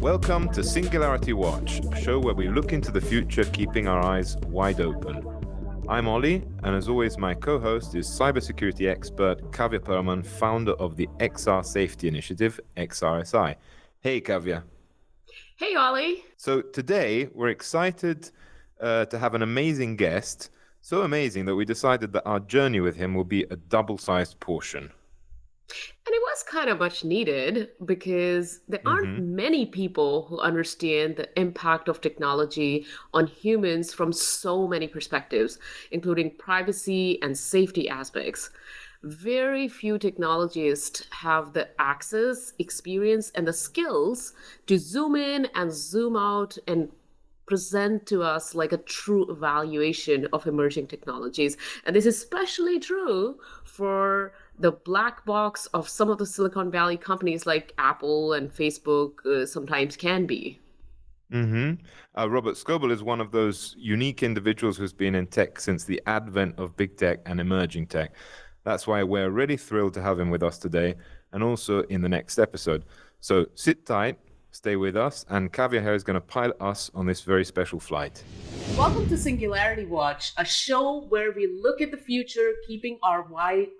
Welcome to Singularity Watch, a show where we look into the future, keeping our eyes wide open. I'm Ollie, and as always, my co-host is cybersecurity expert Kavya Perman, founder of the XR Safety Initiative, XRSI. Hey, Kavya. Hey, Ollie. So today, we're excited to have an amazing guest, so amazing that we decided that our journey with him will be a double-sized portion. And it was kind of much needed because there aren't many people who understand the impact of technology on humans from so many perspectives, including privacy and safety aspects. Very few technologists have the access, experience, and the skills to zoom in and zoom out and present to us like a true evaluation of emerging technologies. And this is especially true for the black box of some of the Silicon Valley companies like Apple and Facebook sometimes can be. Robert Scoble is one of those unique individuals who's been in tech since the advent of big tech and emerging tech. That's why we're really thrilled to have him with us today and also in the next episode. So sit tight, stay with us, and Kavya here is going to pilot us on this very special flight. Welcome to Singularity Watch, a show where we look at the future, keeping our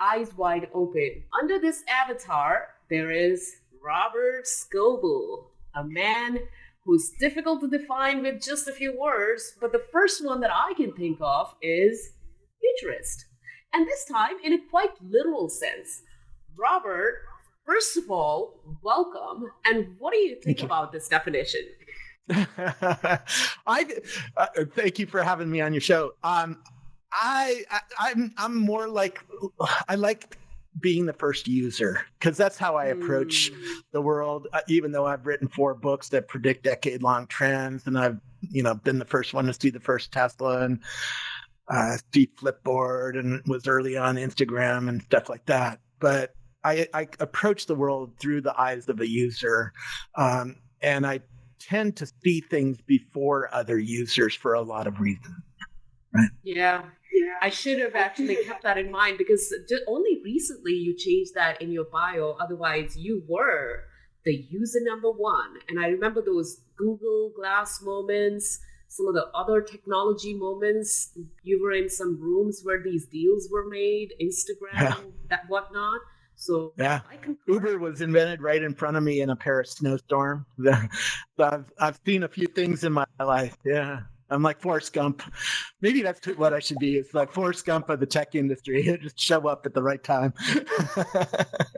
eyes wide open. Under this avatar, there is Robert Scoble, a man who's difficult to define with just a few words, but the first one that I can think of is futurist. And this time in a quite literal sense. Robert, first of all, welcome. And what do you think about this definition? Thank you for having me on your show. I'm more like, I like being the first user because that's how I approach the world. Even though I've written 4 books that predict decade-long trends, and I've been the first one to see the first Tesla and see Flipboard, and was early on Instagram and stuff like that. But I approach the world through the eyes of a user, and I tend to see things before other users for a lot of reasons. Right? Yeah. I should have actually kept that in mind because only recently you changed that in your bio. Otherwise, you were the user number one. And I remember those Google Glass moments, some of the other technology moments. You were in some rooms where these deals were made, Instagram, that whatnot. So yeah, Uber was invented right in front of me in a Paris snowstorm. I've seen a few things in my life. Yeah, I'm like Forrest Gump. Maybe that's what I should be. It's like Forrest Gump of the tech industry. Just show up at the right time.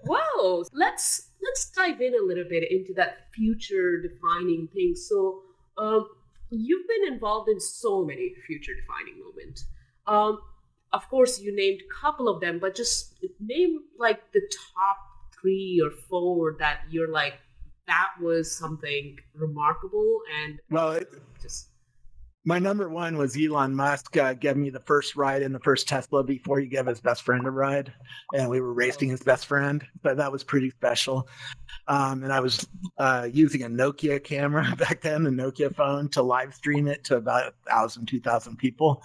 Whoa, let's dive in a little bit into that future defining thing. So you've been involved in so many future defining moments. Of course, you named a couple of them, but just name like the top 3 or 4 that you're like, that was something remarkable. And my number one was Elon Musk giving me the first ride in the first Tesla before he gave his best friend a ride. And we were racing his best friend, but that was pretty special. And I was using a Nokia camera back then, the Nokia phone, to live stream it to about 1,000, 2,000 people.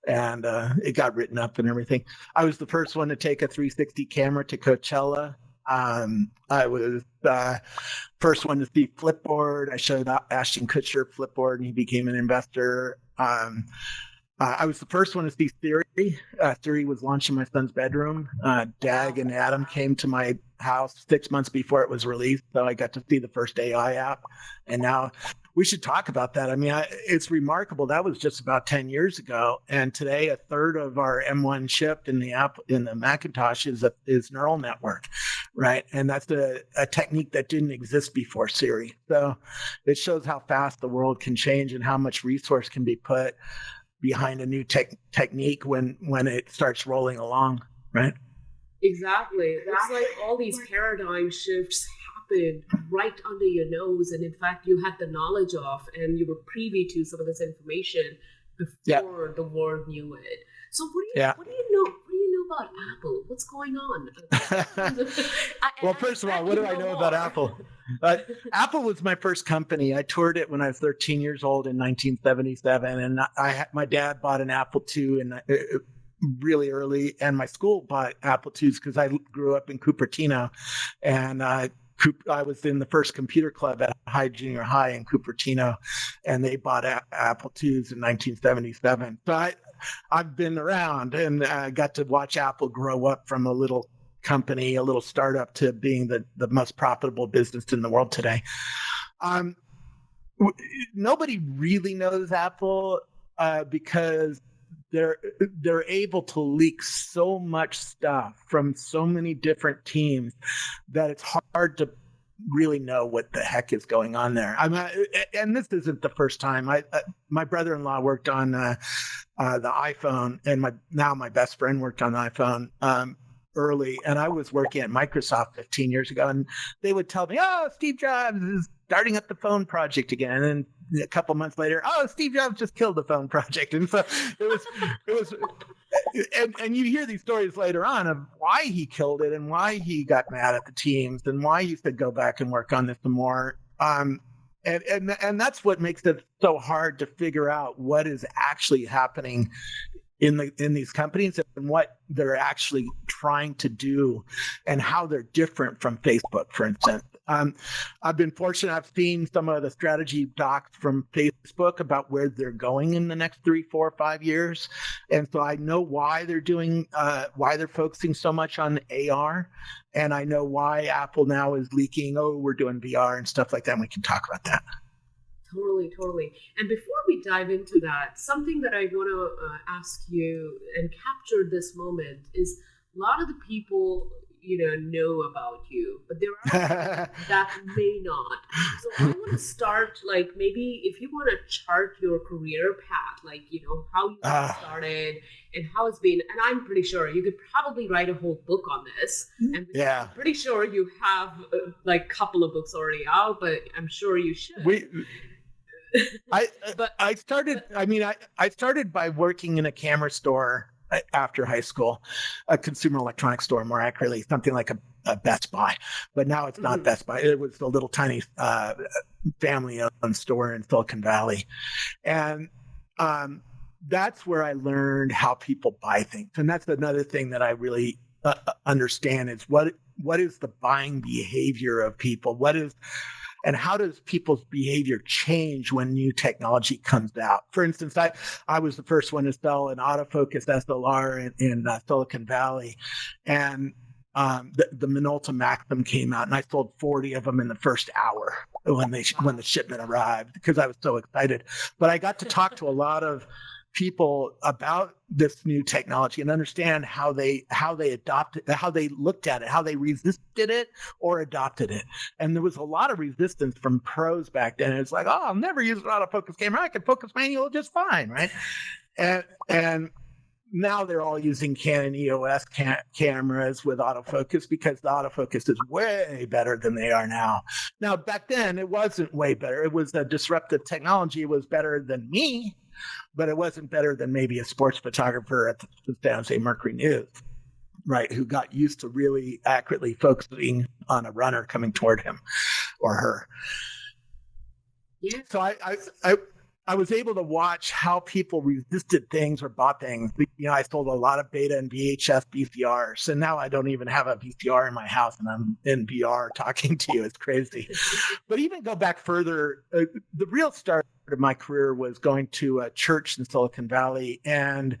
And it got written up and everything. I was the first one to take a 360 camera to Coachella. I was first one to see Flipboard. I showed Ashton Kutcher Flipboard, and he became an investor. I was the first one to see Siri. Siri was launched in my son's bedroom. Dag and Adam came to my house 6 months before it was released, so I got to see the first AI app. And now we should talk about that. I mean, it's remarkable. That was just about 10 years ago, and today a third of our M1 chip in the app in the Macintosh is neural network, right? And that's a technique that didn't exist before Siri. So it shows how fast the world can change and how much resource can be put behind a new technique when it starts rolling along, right? Exactly. It's like all these paradigm shifts happened right under your nose, and in fact you had the knowledge of and you were privy to some of this information before the world knew it. So what do you know about Apple? What's going on? Well, first of all, what do I know about Apple? Apple was my first company. I toured it when I was 13 years old in 1977, and my dad bought an Apple II and really early, and my school bought Apple IIs because I grew up in Cupertino, and I was in the first computer club at High Junior High in Cupertino, and they bought Apple IIs in 1977. So I've been around and got to watch Apple grow up from a little company, a little startup, to being the most profitable business in the world today. Nobody really knows Apple because they're able to leak so much stuff from so many different teams that it's hard to really know what the heck is going on there. And this isn't the first time. My brother-in-law worked on the iPhone, and my best friend worked on the iPhone early, and I was working at Microsoft 15 years ago, and they would tell me, "Oh, Steve Jobs is starting up the phone project again," and a couple months later, "Oh, Steve Jobs just killed the phone project." And so it was, and you hear these stories later on of why he killed it and why he got mad at the teams and why he said go back and work on this some more. And that's what makes it so hard to figure out what is actually happening in these companies and what they're actually trying to do and how they're different from Facebook, for instance. I've been fortunate. I've seen some of the strategy docs from Facebook about where they're going in the next 3, 4, 5 years. And so I know why why they're focusing so much on AR. And I know why Apple now is leaking, oh, we're doing VR and stuff like that. And we can talk about that. Totally. And before we dive into that, something that I want to ask you and capture this moment is a lot of the people, know about you, but there are that may not. So I want to start, maybe if you want to chart your career path, how you got started and how it's been. And I'm pretty sure you could probably write a whole book on this. And I'm pretty sure you have a couple of books already out, but I'm sure you should. I started by working in a camera store after high school, a consumer electronics store, more accurately, something like a Best Buy. But now it's not Best Buy. It was a little tiny family-owned store in Silicon Valley. And that's where I learned how people buy things. And that's another thing that I really understand is what is the buying behavior of people? And how does people's behavior change when new technology comes out? For instance, I was the first one to sell an autofocus SLR in Silicon Valley. And the Minolta Maxim came out, and I sold 40 of them in the first hour when the shipment arrived because I was so excited. But I got to talk to a lot of people about this new technology and understand how they adopted, how they looked at it, how they resisted it or adopted it. And there was a lot of resistance from pros back then. It's like, oh, I'll never use an autofocus camera. I can focus manual just fine, right? And now they're all using Canon EOS cameras with autofocus because the autofocus is way better than they are now. Now, back then, it wasn't way better. It was a disruptive technology. It was better than me, but it wasn't better than maybe a sports photographer at the San Jose Mercury News, right, who got used to really accurately focusing on a runner coming toward him or her. Yeah. So I was able to watch how people resisted things or bought things. I sold a lot of beta and VHS VCRs, and now I don't even have a VCR in my house, and I'm in VR talking to you. It's crazy. But even go back further, the real start of my career was going to a church in Silicon Valley and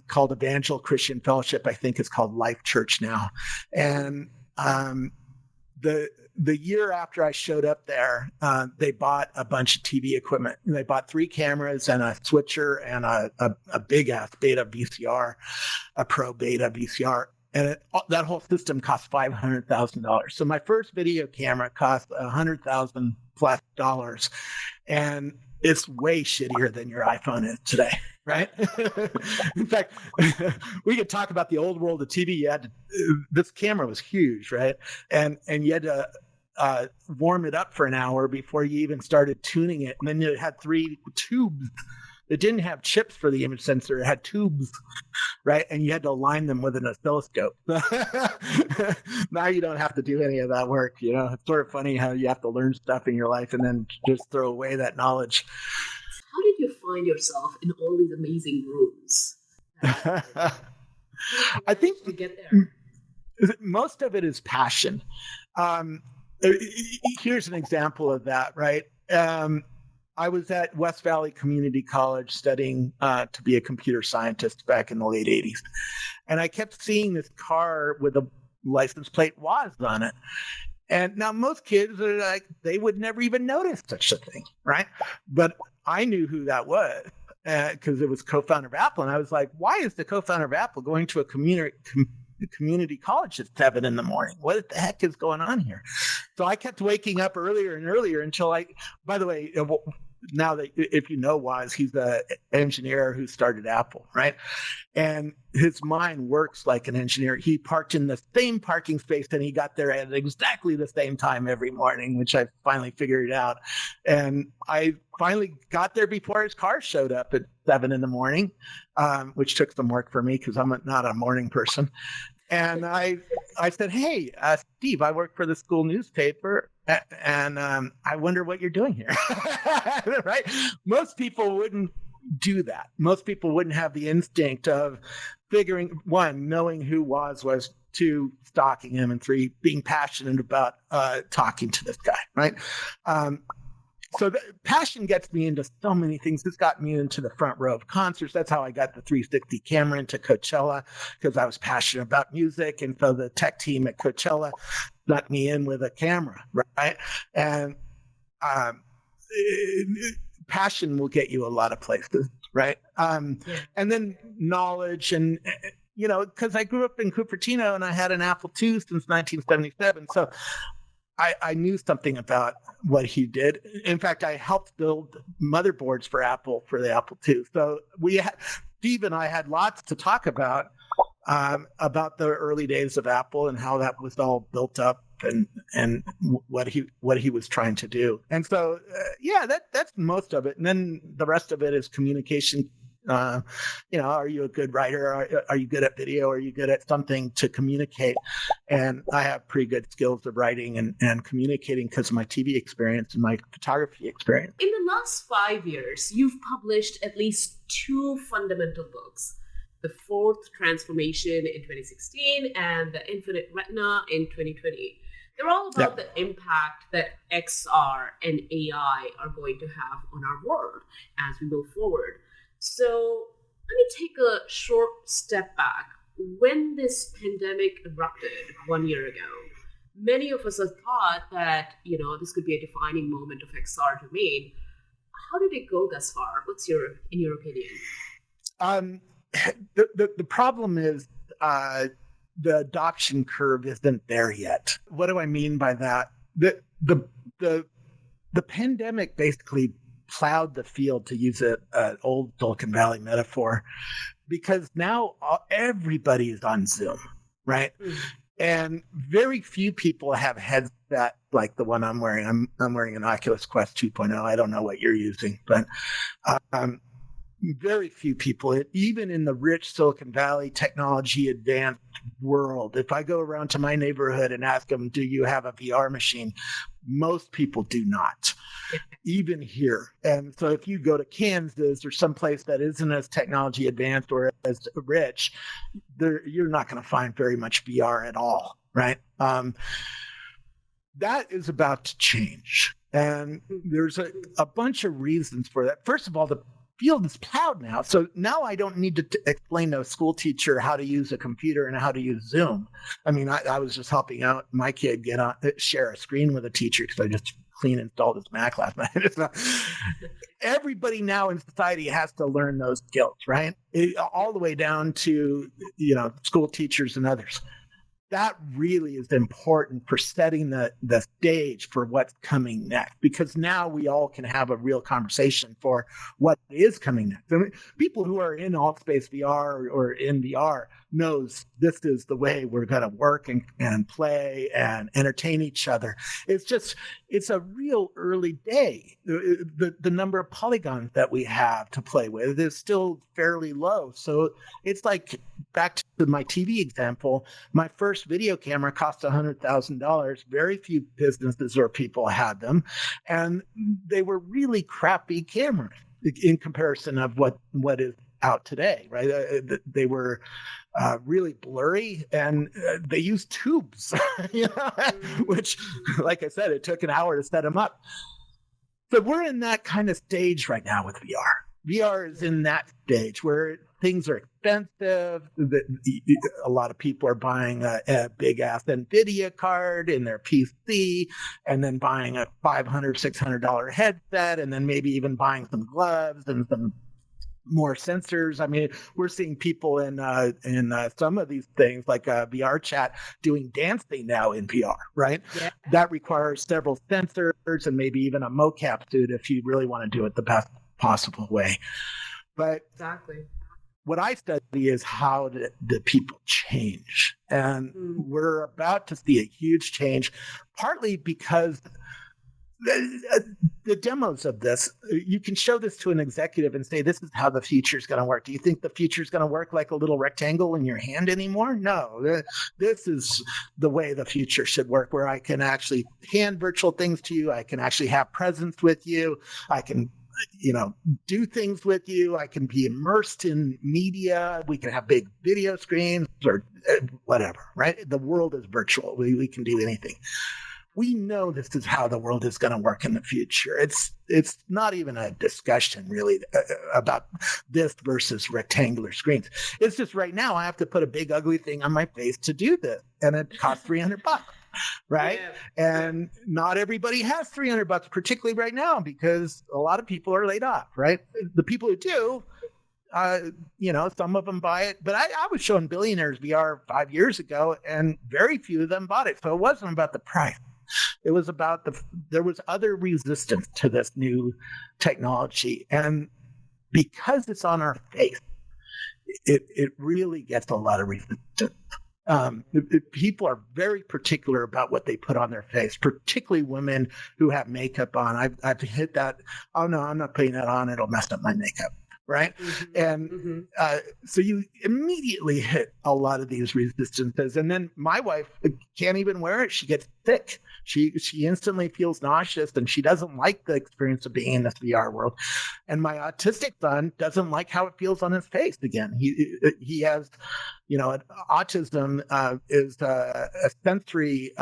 called Evangel Christian Fellowship. I think it's called Life Church now. And the year after I showed up there, they bought a bunch of TV equipment. They bought 3 cameras and a switcher and a big ass beta VCR, a pro beta VCR. And that whole system cost $500,000. So my first video camera cost $100,000 plus dollars. And it's way shittier than your iPhone is today, right? In fact, we could talk about the old world of TV. This camera was huge, right? And you had to warm it up for an hour before you even started tuning it. And then it had 3 tubes. It didn't have chips for the image sensor. It had tubes, right? And you had to align them with an oscilloscope. Now you don't have to do any of that work. It's sort of funny how you have to learn stuff in your life and then just throw away that knowledge. How did you find yourself in all these amazing rooms? I think to get there. Most of it is passion. Um, Here's an example of that, right? I was at West Valley Community College studying to be a computer scientist back in the late 80s. And I kept seeing this car with a license plate WAS on it. And now most kids are like, they would never even notice such a thing, right? But I knew who that was because it was co-founder of Apple. And I was like, why is the co-founder of Apple going to a community college at 7 a.m? What the heck is going on here? So I kept waking up earlier and earlier until by the way, now that if you know Woz, he's an engineer who started Apple, right? And his mind works like an engineer. He parked in the same parking space and he got there at exactly the same time every morning, which I finally figured out. And I finally got there before his car showed up at 7 a.m, which took some work for me because I'm not a morning person. And I said, hey, Steve, I work for the school newspaper, and I wonder what you're doing here, right? Most people wouldn't do that. Most people wouldn't have the instinct of figuring, one, knowing who was, two, stalking him, and three, being passionate about talking to this guy, right? So passion gets me into so many things. This got me into the front row of concerts. That's how I got the 360 camera into Coachella, because I was passionate about music. And so the tech team at Coachella let me in with a camera, right? And passion will get you a lot of places, right? And then knowledge and, because I grew up in Cupertino and I had an Apple II since 1977. So I knew something about what he did. In fact, I helped build motherboards for Apple for the Apple II. So Steve and I had lots to talk about the early days of Apple and how that was all built up and what he was trying to do. And so, that's most of it. And then the rest of it is communication. Are you a good writer? Are you good at video? Are you good at something to communicate? And I have pretty good skills of writing and communicating because of my TV experience and my photography experience. In the last 5 years, you've published at least 2 fundamental books: The Fourth Transformation in 2016 and The Infinite Retina in 2020. They're all about the impact that XR and AI are going to have on our world as we move forward. So let me take a short step back. When this pandemic erupted 1 year ago, many of us have thought that, this could be a defining moment of XR domain. How did it go thus far? In your opinion? The problem is the adoption curve isn't there yet. What do I mean by that? The pandemic basically plowed the field, to use an old Silicon Valley metaphor, because now everybody is on Zoom, right? Mm-hmm. And very few people have headset like the one I'm wearing. I'm wearing an Oculus Quest 2.0. I don't know what you're using, but very few people, even in the rich Silicon Valley technology advanced world. If I go around to my neighborhood and ask them, do you have a VR machine? Most people do not, even here. And so if you go to Kansas or someplace that isn't as technology advanced or as rich, you're not going to find very much VR at all, right? That is about to change. And there's a bunch of reasons for that. First of all, the field is plowed now. So now I don't need to explain to a school teacher how to use a computer and how to use Zoom. I mean, I was just helping out my kid share a screen with a teacher because I just clean installed his Mac last night. Everybody now in society has to learn those skills, right? All the way down to, school teachers and others. That really is important for setting the stage for what's coming next, because now we all can have a real conversation for what is coming next. I mean, people who are in Alt-Space VR or in VR knows this is the way we're going to work and play and entertain each other. It's a real early day. The number of polygons that we have to play with is still fairly low. So it's like, back to my TV example, my first video camera cost $100,000. Very few businesses or people had them, and they were really crappy cameras in comparison of what is out today, right? They were really blurry, and they used tubes, which, like I said, it took an hour to set them up. But we're in that kind of stage right now with VR. VR is in that stage where things are expensive. A lot of people are buying a big ass NVIDIA card in their PC, and then buying a $500, $600 headset, and then maybe even buying some gloves and some more sensors. I mean, we're seeing people in some of these things like VR chat doing dancing now in VR, right? Yeah. That requires several sensors and maybe even a mocap suit if you really want to do it the best possible way. But exactly, what I study is how the people change, and we're about to see a huge change, partly because the demos of this, you can show this to an executive and say, this is how the future is going to work. Do you think the future is going to work like a little rectangle in your hand anymore? No, this is the way the future should work, where I can actually hand virtual things to you. I can actually have presence with you. I can, do things with you. I can be immersed in media. We can have big video screens or whatever, right? The world is virtual. We can do anything. We know this is how the world is going to work in the future. It's not even a discussion really about this versus rectangular screens. It's just right now I have to put a big ugly thing on my face to do this, and it costs $300, right? Yeah. And not everybody has $300, particularly right now, because a lot of people are laid off, right? The people who do, some of them buy it, but I was showing billionaires VR 5 years ago, and very few of them bought it. So it wasn't about the price. It was about there was other resistance to this new technology. And because it's on our face, it really gets a lot of resistance. People are very particular about what they put on their face, particularly women who have makeup on. I've hit that. Oh no, I'm not putting that on. It'll mess up my makeup. Right. And so you immediately hit a lot of these resistances. And then my wife can't even wear it. She gets sick. She instantly feels nauseous, and she doesn't like the experience of being in this VR world. And my autistic son doesn't like how it feels on his face again. He has, autism is a sensory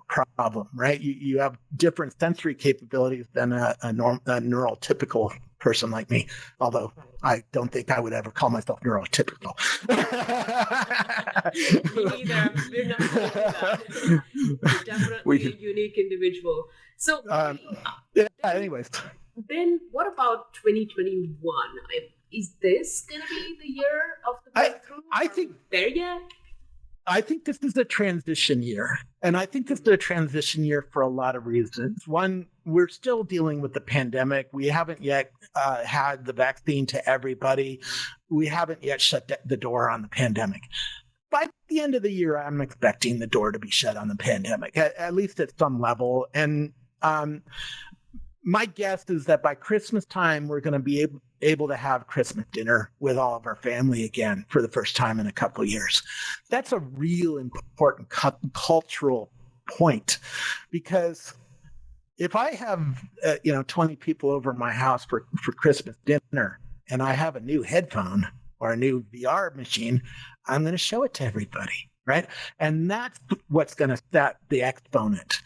problem, right? You have different sensory capabilities than a neurotypical person like me, although I don't think I would ever call myself neurotypical. Me neither. We're not going to do that. You're definitely a unique individual. So, anyways. Then what about 2021? Is this going to be the year of the breakthrough? I think there yet? I think this is a transition year. And I think this is a transition year for a lot of reasons. One, we're still dealing with the pandemic. We haven't yet had the vaccine to everybody. We haven't yet shut the door on the pandemic. By the end of the year, I'm expecting the door to be shut on the pandemic, at least at some level. And my guess is that by Christmas time, we're going to be able to have Christmas dinner with all of our family again for the first time in a couple of years. That's a real important cultural point, because if I have 20 people over my house for Christmas dinner, and I have a new headphone or a new VR machine, I'm going to show it to everybody, right? And that's what's going to set the exponent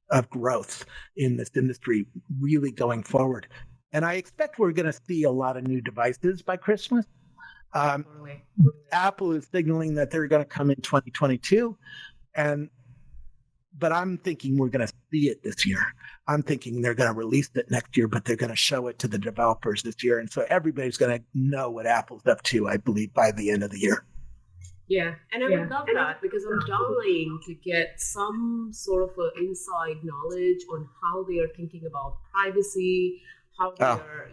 of growth in this industry really going forward. And I expect we're going to see a lot of new devices by Christmas. Apple is signaling that they're going to come in 2022, but I'm thinking we're going to see it this year. I'm thinking they're going to release it next year, but they're going to show it to the developers this year. And so everybody's going to know what Apple's up to, I believe, by the end of the year. Yeah, and I would love that, because I'm dying to get some sort of inside knowledge on how they are thinking about privacy, how they are,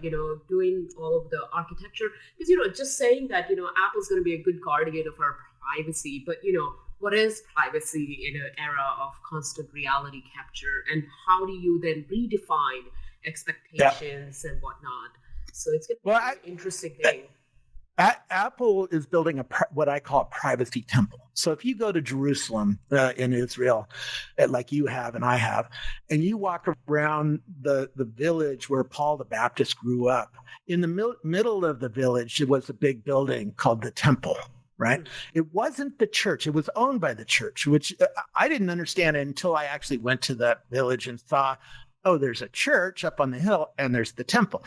doing all of the architecture. Because, just saying that, Apple's going to be a good guardian of our privacy, but, what is privacy in an era of constant reality capture, and how do you then redefine expectations and whatnot? So it's going to be an interesting thing. Apple is building what I call a privacy temple. So if you go to Jerusalem in Israel, like you have and I have, and you walk around the village where Paul the Baptist grew up, in the middle of the village, it was a big building called the temple. Right? It wasn't the church. It was owned by the church, which I didn't understand until I actually went to that village and saw, oh, there's a church up on the hill and there's the temple.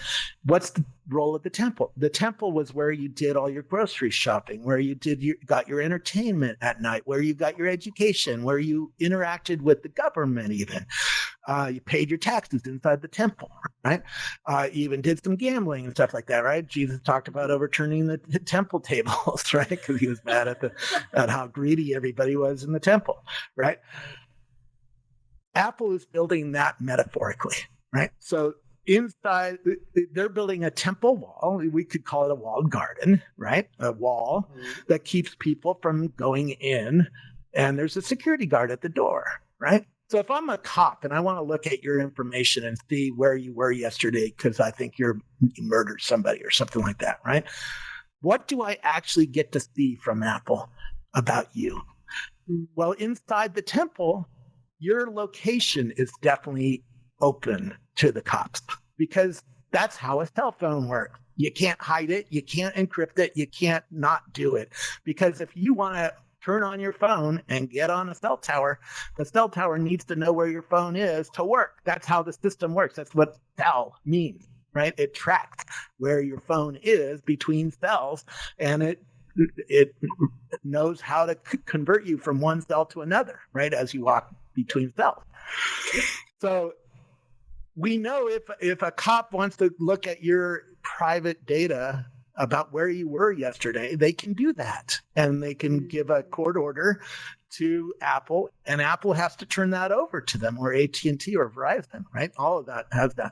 What's the role of the temple? The temple was where you did all your grocery shopping, where you got your entertainment at night, where you got your education, where you interacted with the government even. You paid your taxes inside the temple, right? You even did some gambling and stuff like that, right? Jesus talked about overturning the temple tables, right? Because he was mad at how greedy everybody was in the temple, right? Apple is building that metaphorically, right? So inside, they're building a temple wall. We could call it a walled garden, right? A wall that keeps people from going in, and there's a security guard at the door, right? So if I'm a cop and I want to look at your information and see where you were yesterday because I think you murdered somebody or something like that, right? What do I actually get to see from Apple about you? Well, inside the temple, your location is definitely open to the cops because that's how a cell phone works. You can't hide it. You can't encrypt it. You can't not do it. Because if you want to turn on your phone and get on a cell tower, the cell tower needs to know where your phone is to work. That's how the system works. That's what cell means, right? It tracks where your phone is between cells, and it knows how to convert you from one cell to another, right? As you walk between cells. So we know if a cop wants to look at your private data about where you were yesterday, they can do that. And they can give a court order to Apple, and Apple has to turn that over to them, or AT&T or Verizon, right? All of that has that.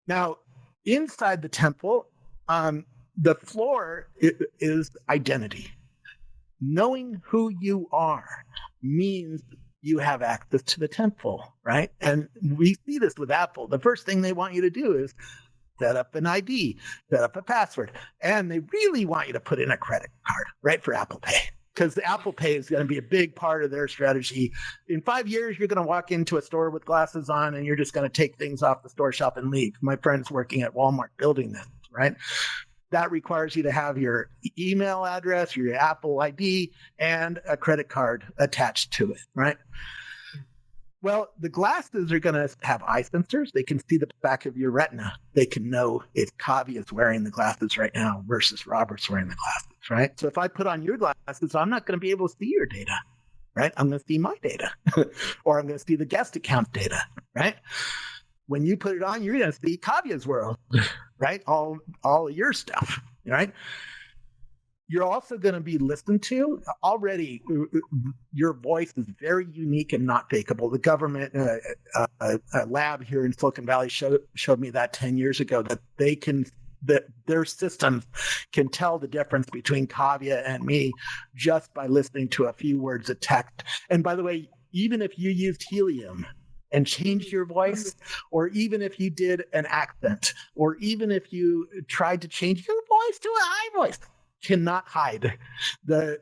Now, inside the temple, the floor is identity. Knowing who you are means you have access to the temple, right? And we see this with Apple. The first thing they want you to do is set up an ID, set up a password, and they really want you to put in a credit card, right, for Apple Pay, because Apple Pay is going to be a big part of their strategy. In 5 years, you're going to walk into a store with glasses on, and you're just going to take things off the store shelf and leave. My friend's working at Walmart building this, right? That requires you to have your email address, your Apple ID, and a credit card attached to it, right? Well, the glasses are going to have eye sensors. They can see the back of your retina. They can know if Kavi is wearing the glasses right now versus Robert's wearing the glasses, right? So if I put on your glasses, I'm not going to be able to see your data, right? I'm going to see my data, or I'm going to see the guest account data, right? When you put it on, you're going to see Kavia's world, right? All of your stuff, right? You're also going to be listened to. Already, your voice is very unique and not fakeable. The government, a lab here in Silicon Valley showed me that 10 years ago, that their systems can tell the difference between Kavya and me just by listening to a few words of text. And by the way, even if you used helium and changed your voice, or even if you did an accent, or even if you tried to change your voice to a high voice, cannot hide. The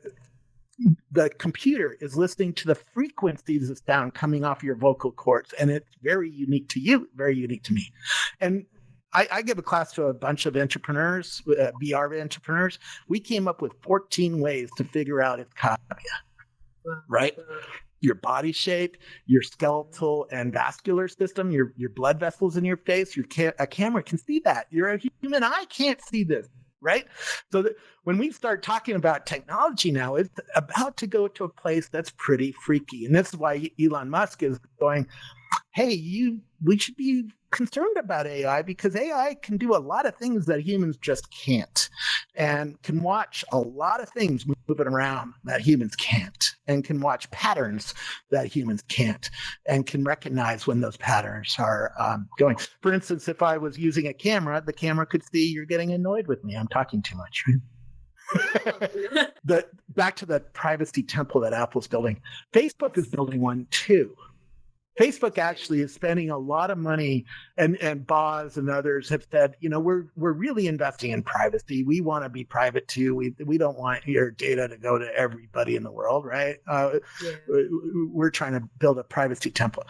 computer is listening to the frequencies of sound coming off your vocal cords, and it's very unique to you, very unique to me. And I give a class to a bunch of entrepreneurs, VR entrepreneurs. We came up with 14 ways to figure out it's Kavya, right? Your body shape, your skeletal and vascular system, your blood vessels in your face, a camera can see that. Your human eye can't see this. Right? So when we start talking about technology now, it's about to go to a place that's pretty freaky. And this is why Elon Musk is going, hey, we should be concerned about AI, because AI can do a lot of things that humans just can't, and can watch a lot of things moving around that humans can't, and can watch patterns that humans can't, and can recognize when those patterns are going. For instance, if I was using a camera, the camera could see you're getting annoyed with me. I'm talking too much. Back to the privacy temple that Apple's building. Facebook is building one too. Facebook actually is spending a lot of money, and Boz and others have said, we're really investing in privacy. We want to be private too. We don't want your data to go to everybody in the world, right? We're trying to build a privacy template.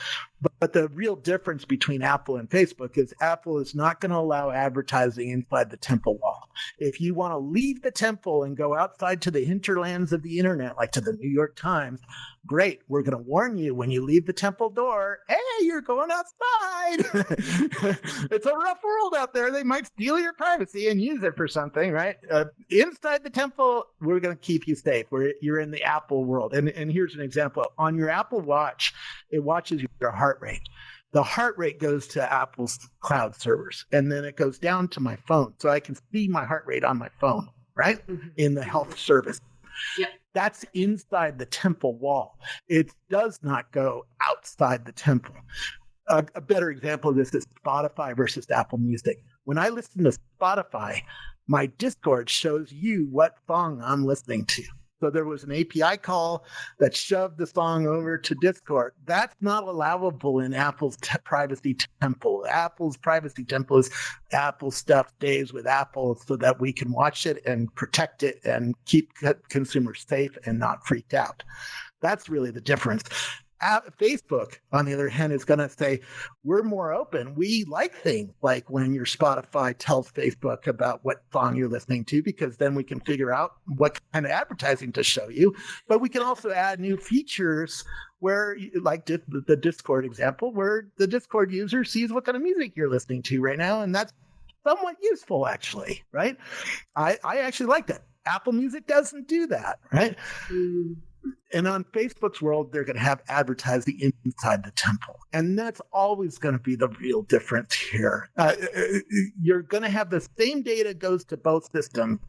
But the real difference between Apple and Facebook is Apple is not going to allow advertising inside the temple wall. If you want to leave the temple and go outside to the hinterlands of the internet, like to the New York Times, great. We're going to warn you when you leave the temple door, hey, you're going outside. It's a rough world out there. They might steal your privacy and use it for something, right? Inside the temple, we're going to keep you safe. You're in the Apple world. And here's an example. On your Apple Watch, it watches your heart rate. The heart rate goes to Apple's cloud servers, and then it goes down to my phone. So I can see my heart rate on my phone, right? In the health service. Yep. That's inside the temple wall. It does not go outside the temple. A better example of this is Spotify versus Apple Music. When I listen to Spotify, my Discord shows you what song I'm listening to. So there was an API call that shoved the song over to Discord. That's not allowable in Apple's privacy temple. Apple's privacy temple is Apple stuff stays with Apple so that we can watch it and protect it and keep consumers safe and not freaked out. That's really the difference. Facebook, on the other hand, is going to say, we're more open. We like things like when your Spotify tells Facebook about what song you're listening to, because then we can figure out what kind of advertising to show you. But we can also add new features where, like the Discord example, where the Discord user sees what kind of music you're listening to right now. And that's somewhat useful, actually, right? I actually like that. Apple Music doesn't do that, right? And on Facebook's world, they're going to have advertising inside the temple. And that's always going to be the real difference here. You're going to have the same data goes to both systems.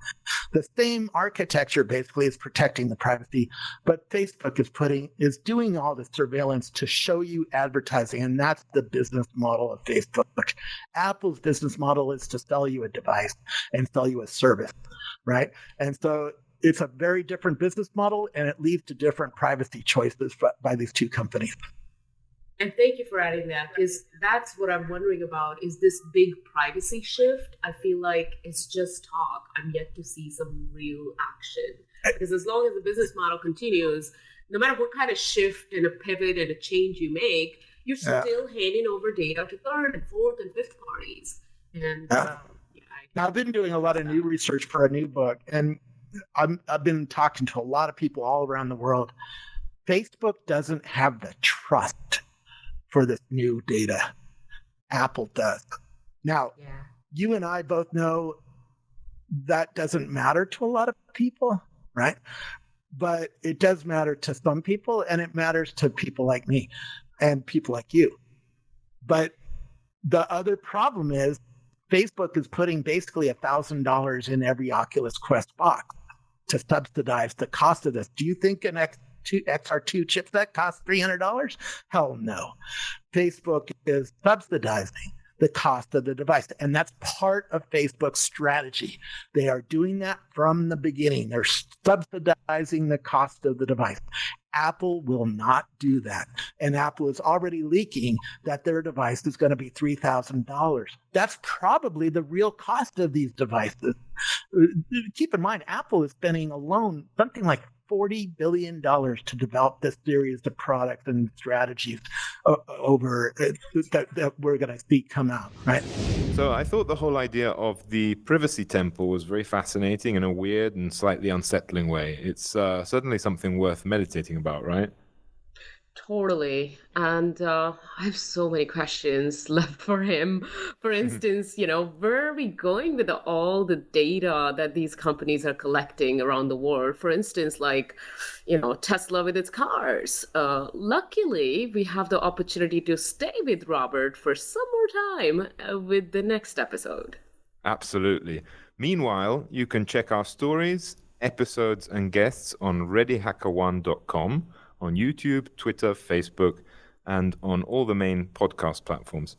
The same architecture basically is protecting the privacy, but Facebook is doing all the surveillance to show you advertising. And that's the business model of Facebook. Apple's business model is to sell you a device and sell you a service, right? And so it's a very different business model, and it leads to different privacy choices by these two companies. And thank you for adding that, because that's what I'm wondering about, is this big privacy shift. I feel like it's just talk. I'm yet to see some real action. Because as long as the business model continues, no matter what kind of shift and a pivot and a change you make, you're still handing over data to third and fourth and fifth parties. And Now, I've been doing a lot of new research for a new book, and I've been talking to a lot of people all around the world. Facebook doesn't have the trust for this new data. Apple does. Now, you and I both know that doesn't matter to a lot of people, right? But it does matter to some people, and it matters to people like me and people like you. But the other problem is Facebook is putting basically $1,000 in every Oculus Quest box to subsidize the cost of this. Do you think an XR2 chipset costs $300? Hell no. Facebook is subsidizing the cost of the device, and that's part of Facebook's strategy. They are doing that from the beginning. They're subsidizing the cost of the device. Apple will not do that. And Apple is already leaking that their device is going to be $3,000. That's probably the real cost of these devices. Keep in mind, Apple is spending alone something like $40 billion to develop this series of products and strategies over that we're going to see come out, right? So I thought the whole idea of the privacy temple was very fascinating in a weird and slightly unsettling way. It's certainly something worth meditating about, right? Totally. And I have so many questions left for him. For instance, where are we going with all the data that these companies are collecting around the world? For instance, like, Tesla with its cars. Luckily, we have the opportunity to stay with Robert for some more time with the next episode. Absolutely. Meanwhile, you can check our stories, episodes, and guests on readyhackerone.com. on YouTube, Twitter, Facebook, and on all the main podcast platforms.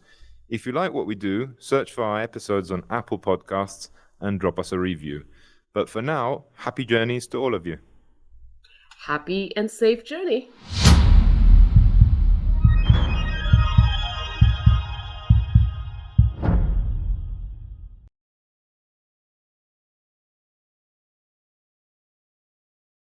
If you like what we do, search for our episodes on Apple Podcasts and drop us a review. But for now, happy journeys to all of you. Happy and safe journey.